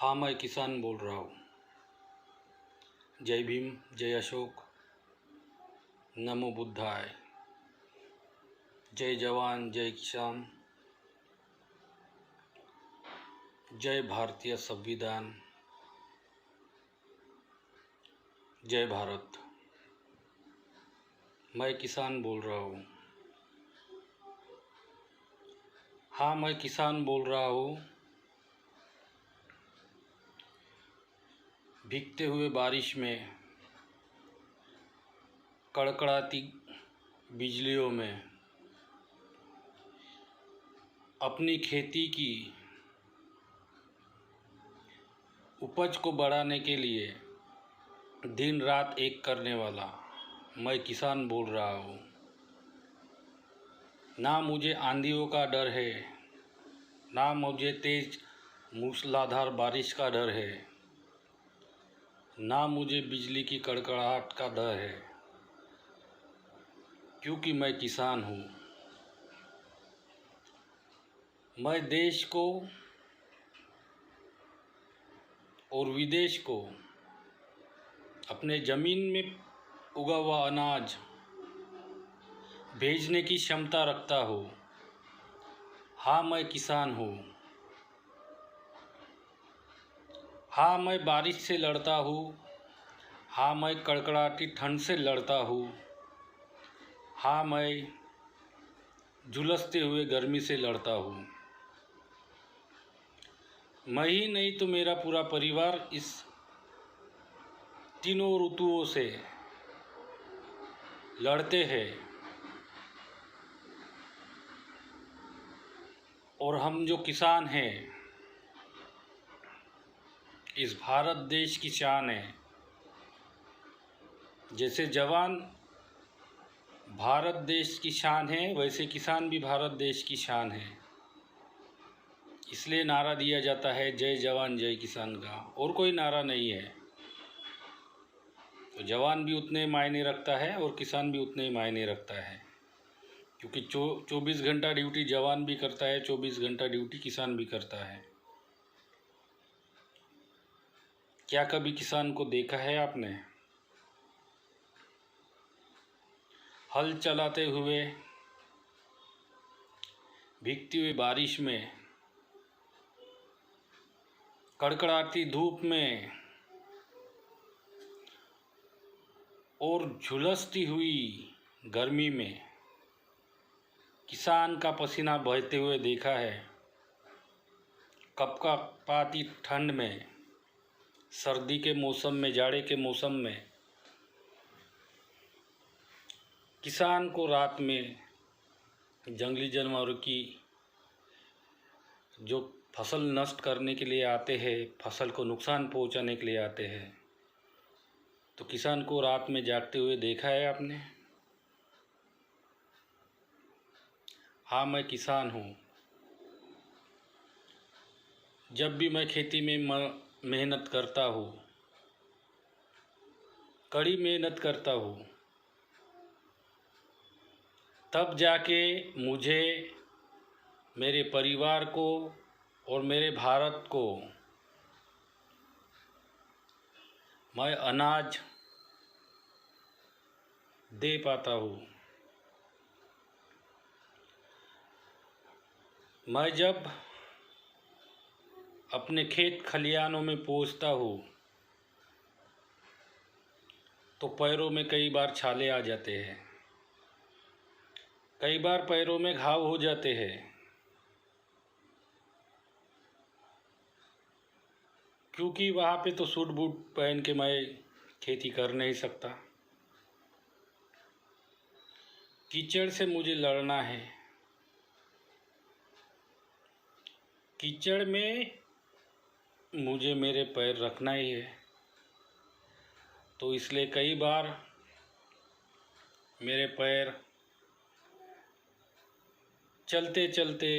हाँ, मैं किसान बोल रहा हूँ। जय भीम, जय अशोक, नमो बुद्धाय। जय जवान, जय किसान, जय भारतीय संविधान, जय भारत। मैं किसान बोल रहा हूँ। हाँ, मैं किसान बोल रहा हूँ। भीगते हुए बारिश में, कड़कड़ाती बिजलियों में अपनी खेती की उपज को बढ़ाने के लिए दिन रात एक करने वाला मैं किसान बोल रहा हूँ। ना मुझे आंधियों का डर है, ना मुझे तेज मूसलाधार बारिश का डर है, ना मुझे बिजली की कड़कड़ाहट का डर है, क्योंकि मैं किसान हूँ। मैं देश को और विदेश को अपने ज़मीन में उगा हुआ अनाज भेजने की क्षमता रखता हूँ। हाँ, मैं किसान हूँ। हाँ, मैं बारिश से लड़ता हूँ। हाँ, मैं कड़कड़ाती ठंड से लड़ता हूँ। हाँ, मैं झुलसते हुए गर्मी से लड़ता हूँ। मैं ही नहीं तो मेरा पूरा परिवार इस तीनों ऋतुओं से लड़ते हैं। और हम जो किसान हैं, इस भारत देश की शान है। जैसे जवान भारत देश की शान है, वैसे किसान भी भारत देश की शान है। इसलिए नारा दिया जाता है जय जवान जय किसान का, और कोई नारा नहीं है। तो जवान भी उतने मायने रखता है और किसान भी उतने ही मायने रखता है, क्योंकि 24 घंटा ड्यूटी जवान भी करता है, 24 घंटा ड्यूटी किसान भी करता है। क्या कभी किसान को देखा है आपने हल चलाते हुए भीगती हुई बारिश में, कड़कड़ाती धूप में और झुलसती हुई गर्मी में किसान का पसीना बहते हुए देखा है? कपकपाती ठंड में, सर्दी के मौसम में, जाड़े के मौसम में किसान को रात में जंगली जानवरों की जो फसल नष्ट करने के लिए आते हैं, फसल को नुकसान पहुंचाने के लिए आते हैं, तो किसान को रात में जागते हुए देखा है आपने? हाँ, मैं किसान हूँ। जब भी मैं खेती में मेहनत करता हूँ, कड़ी मेहनत करता हूँ, तब जाके मुझे, मेरे परिवार को और मेरे भारत को मैं अनाज दे पाता हूँ। मैं जब अपने खेत खलिहानों में पहुँचता हूँ तो पैरों में कई बार छाले आ जाते हैं, कई बार पैरों में घाव हो जाते हैं, क्योंकि वहाँ पे तो सूट बूट पहन के मैं खेती कर नहीं सकता। कीचड़ से मुझे लड़ना है। कीचड़ में मुझे मेरे पैर रखना ही है। तो इसलिए कई बार मेरे पैर चलते चलते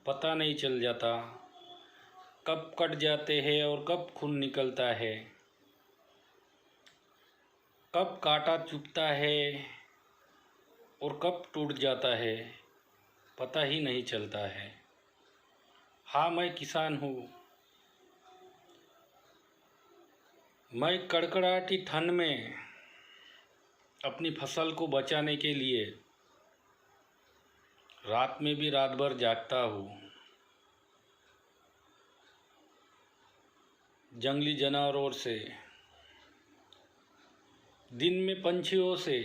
पता नहीं चल जाता कब कट जाते हैं और कब खून निकलता है, कब कांटा चुभता है और कब टूट जाता है, पता ही नहीं चलता है। हाँ, मैं किसान हूँ। मैं कड़कड़ाती ठंड में अपनी फसल को बचाने के लिए रात में भी रात भर जागता हूँ। जंगली जानवरों से, दिन में पंछियों से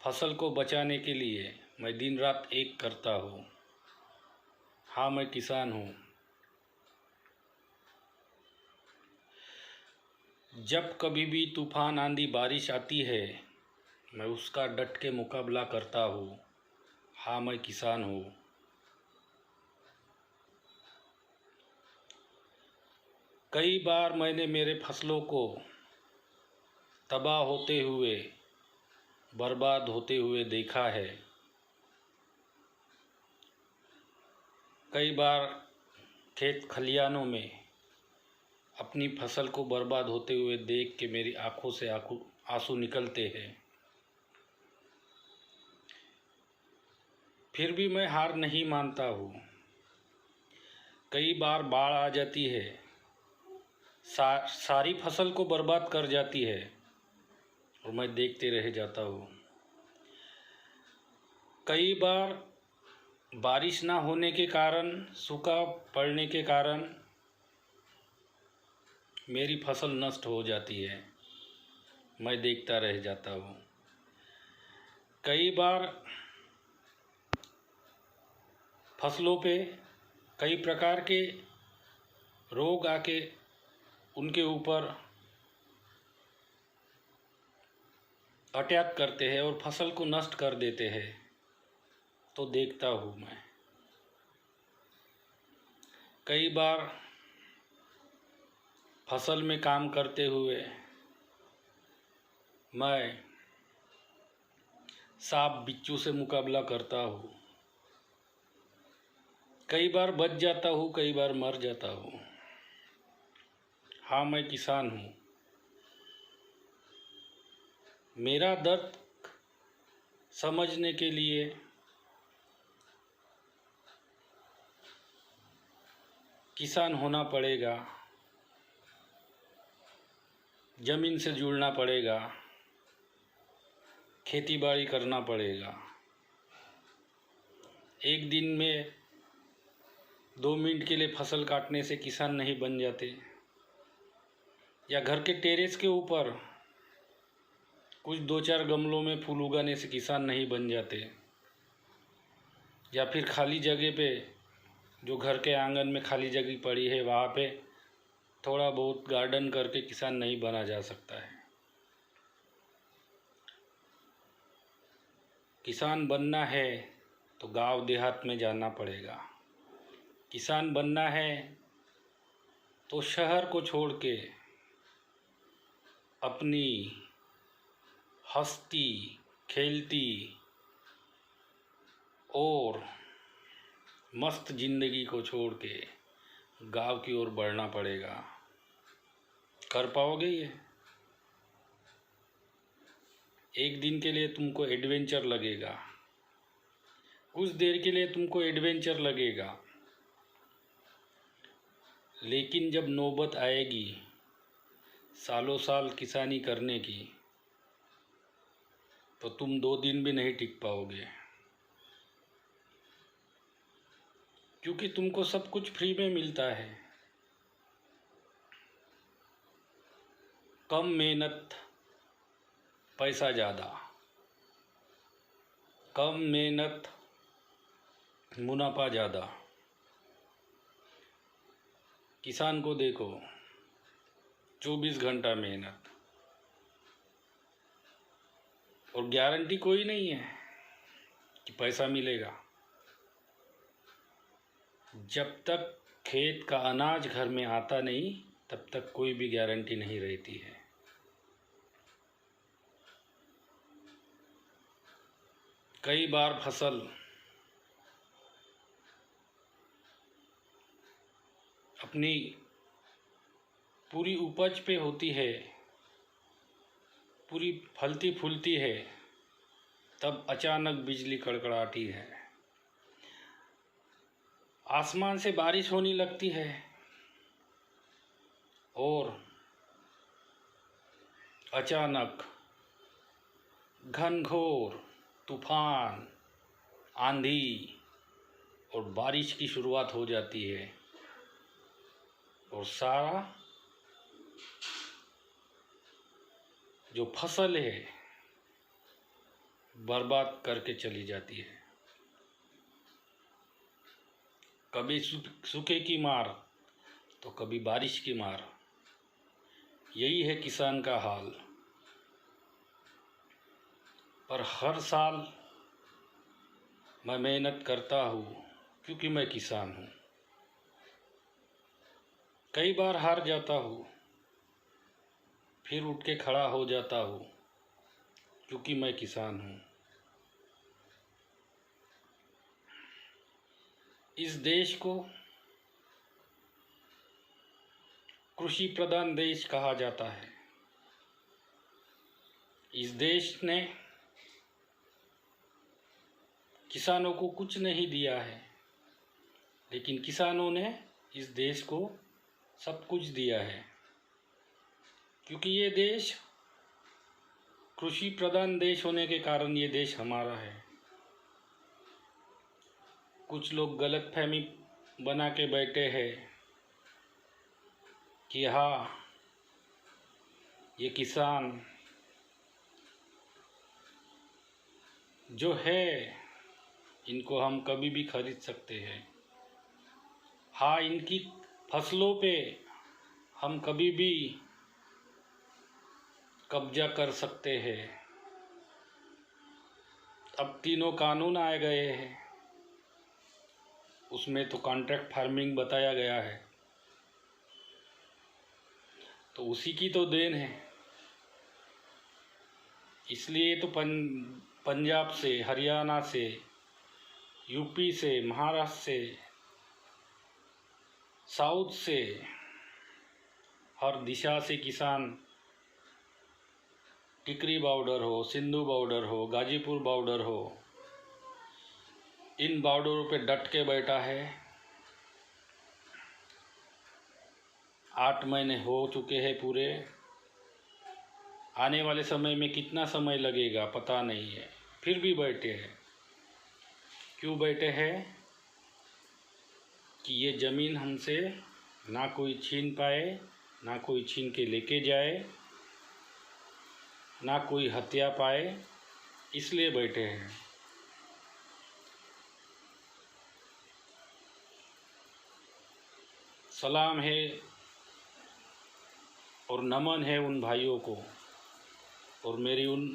फसल को बचाने के लिए मैं दिन रात एक करता हूँ। हाँ, मैं किसान हूँ। जब कभी भी तूफान, आंधी, बारिश आती है, मैं उसका डट के मुकाबला करता हूँ। हाँ, मैं किसान हूँ। कई बार मैंने मेरे फसलों को तबाह होते हुए, बर्बाद होते हुए देखा है। कई बार खेत खलिहानों में अपनी फसल को बर्बाद होते हुए देख के मेरी आंखों से आंसू निकलते हैं। फिर भी मैं हार नहीं मानता हूँ। कई बार बाढ़ आ जाती है, सारी फसल को बर्बाद कर जाती है और मैं देखते रह जाता हूँ। कई बार बारिश ना होने के कारण, सूखा पड़ने के कारण मेरी फसल नष्ट हो जाती है, मैं देखता रह जाता हूँ। कई बार फसलों पे कई प्रकार के रोग आके उनके ऊपर अटैक करते हैं और फसल को नष्ट कर देते हैं, तो देखता हूँ मैं। कई बार फसल में काम करते हुए मैं सांप बिच्छू से मुकाबला करता हूँ। कई बार बच जाता हूँ, कई बार मर जाता हूँ। हाँ, मैं किसान हूँ। मेरा दर्द समझने के लिए किसान होना पड़ेगा, ज़मीन से जुड़ना पड़ेगा, खेती बाड़ी करना पड़ेगा। एक दिन में 2 मिनट के लिए फसल काटने से किसान नहीं बन जाते, या घर के टेरेस के ऊपर कुछ 2-4 गमलों में फूल उगाने से किसान नहीं बन जाते, या फिर खाली जगह पे, जो घर के आंगन में खाली जगह पड़ी है, वहाँ पे थोड़ा बहुत गार्डन करके किसान नहीं बना जा सकता है। किसान बनना है तो गांव देहात में जाना पड़ेगा। किसान बनना है तो शहर को छोड़ के अपनी हंसती खेलती और मस्त ज़िंदगी को छोड़ के गांव की ओर बढ़ना पड़ेगा। कर पाओगे ये? एक दिन के लिए तुमको एडवेंचर लगेगा, कुछ देर के लिए तुमको एडवेंचर लगेगा, लेकिन जब नौबत आएगी सालों साल किसानी करने की, तो तुम 2 दिन भी नहीं टिक पाओगे, क्योंकि तुमको सब कुछ फ्री में मिलता है। कम मेहनत, पैसा ज़्यादा। कम मेहनत, मुनाफा ज़्यादा। किसान को देखो, 24 घंटा मेहनत, और गारंटी कोई नहीं है कि पैसा मिलेगा। जब तक खेत का अनाज घर में आता नहीं, तब तक कोई भी गारंटी नहीं रहती है। कई बार फसल अपनी पूरी उपज पे होती है, पूरी फलती फूलती है, तब अचानक बिजली कड़कड़ाती है, आसमान से बारिश होने लगती है, और अचानक घनघोर तूफान, आंधी और बारिश की शुरुआत हो जाती है और सारा जो फसल है बर्बाद करके चली जाती है। कभी सूखे की मार तो कभी बारिश की मार। यही है किसान का हाल। पर हर साल मैं मेहनत करता हूँ क्योंकि मैं किसान हूँ। कई बार हार जाता हूँ, फिर उठ के खड़ा हो जाता हूँ क्योंकि मैं किसान हूँ। इस देश को कृषि प्रधान देश कहा जाता है। इस देश ने किसानों को कुछ नहीं दिया है, लेकिन किसानों ने इस देश को सब कुछ दिया है, क्योंकि ये देश कृषि प्रधान देश होने के कारण ये देश हमारा है। कुछ लोग गलतफहमी बना के बैठे हैं कि हाँ, ये किसान जो है इनको हम कभी भी खरीद सकते हैं। हाँ, इनकी फसलों पे हम कभी भी कब्जा कर सकते हैं। अब तीनों कानून आ गए हैं, उसमें तो कॉन्ट्रैक्ट फार्मिंग बताया गया है, तो उसी की तो देन है। इसलिए तो पंजाब से, हरियाणा से, यूपी से, महाराष्ट्र से, साउथ से, हर दिशा से किसान टिकरी बॉर्डर हो, सिंधु बॉर्डर हो, गाजीपुर बॉर्डर हो, इन बॉर्डरों पे डट के बैठा है। 8 महीने हो चुके हैं पूरे। आने वाले समय में कितना समय लगेगा पता नहीं है, फिर भी बैठे हैं। क्यों बैठे हैं? कि ये ज़मीन हमसे ना कोई छीन पाए, ना कोई छीन के लेके जाए, ना कोई हत्या पाए, इसलिए बैठे हैं। सलाम है और नमन है उन भाइयों को और मेरी उन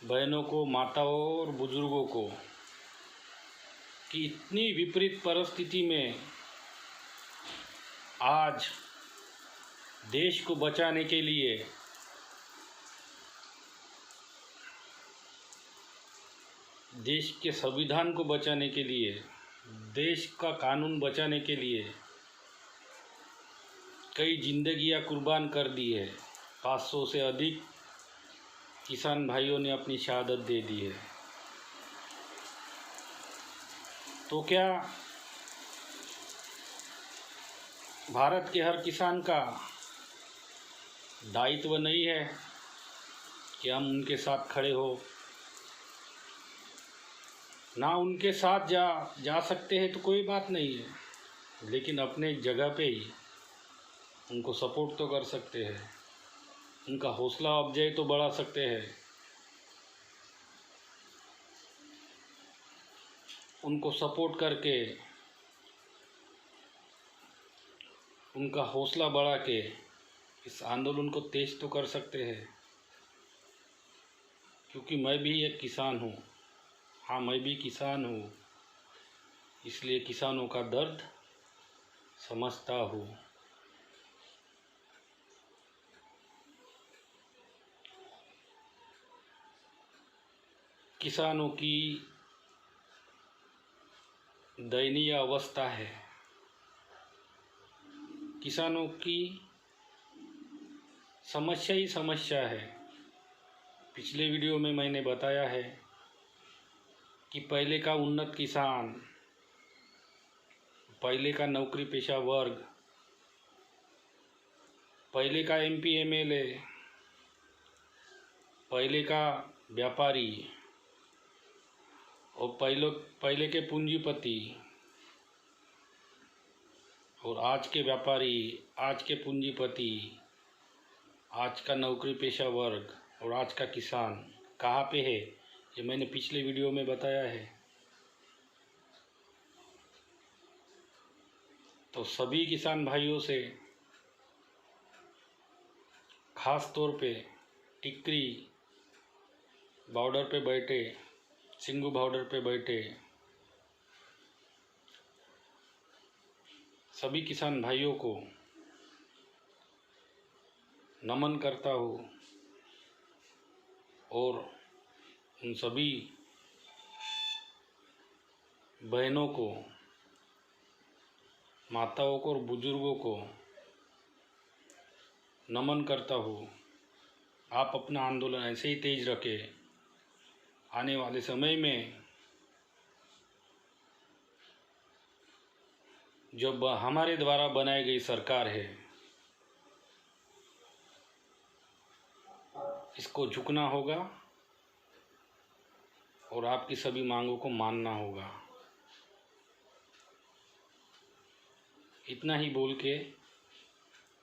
बहनों को, माताओं और बुजुर्गों को कि इतनी विपरीत परिस्थिति में आज देश को बचाने के लिए, देश के संविधान को बचाने के लिए, देश का कानून बचाने के लिए कई जिंदगियां कुर्बान कर दी है। 500 से अधिक किसान भाइयों ने अपनी शहादत दे दी है। तो क्या भारत के हर किसान का दायित्व नहीं है कि हम उनके साथ खड़े हो? ना उनके साथ जा सकते हैं तो कोई बात नहीं है, लेकिन अपने जगह पे ही उनको सपोर्ट तो कर सकते हैं, उनका हौसला अफजाई तो बढ़ा सकते हैं, उनको सपोर्ट करके, उनका हौसला बढ़ा के इस आंदोलन को तेज तो कर सकते हैं। क्योंकि मैं भी एक किसान हूँ। हाँ, मैं भी किसान हूँ, इसलिए किसानों का दर्द समझता हूँ। किसानों की दयनीय अवस्था है। किसानों की समस्या ही समस्या है। पिछले वीडियो में मैंने बताया है कि पहले का उन्नत किसान, पहले का नौकरी पेशा वर्ग पहले का MP MLA, पहले का व्यापारी और पहले के पूंजीपति और आज के व्यापारी, आज के पूंजीपति, आज का नौकरी पेशा वर्ग और आज का किसान कहाँ पे है, ये मैंने पिछले वीडियो में बताया है। तो सभी किसान भाइयों से खास तौर पे टिकरी बॉर्डर पे बैठे, सिंगू बॉर्डर पे बैठे सभी किसान भाइयों को नमन करता हूँ और उन सभी बहनों को, माताओं को और बुजुर्गों को नमन करता हूँ। आप अपना आंदोलन ऐसे ही तेज रखें। आने वाले समय में जो हमारे द्वारा बनाई गई सरकार है, इसको झुकना होगा और आपकी सभी मांगों को मानना होगा। इतना ही बोल के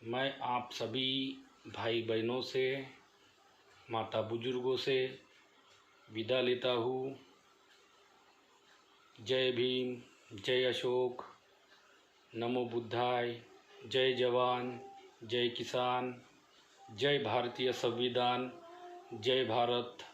मैं आप सभी भाई बहनों से, माता बुजुर्गों से विदा लेता हूँ। जय भीम, जय अशोक, नमो बुद्धाय, जय जवान, जय किसान, जय भारतीय संविधान, जय भारत।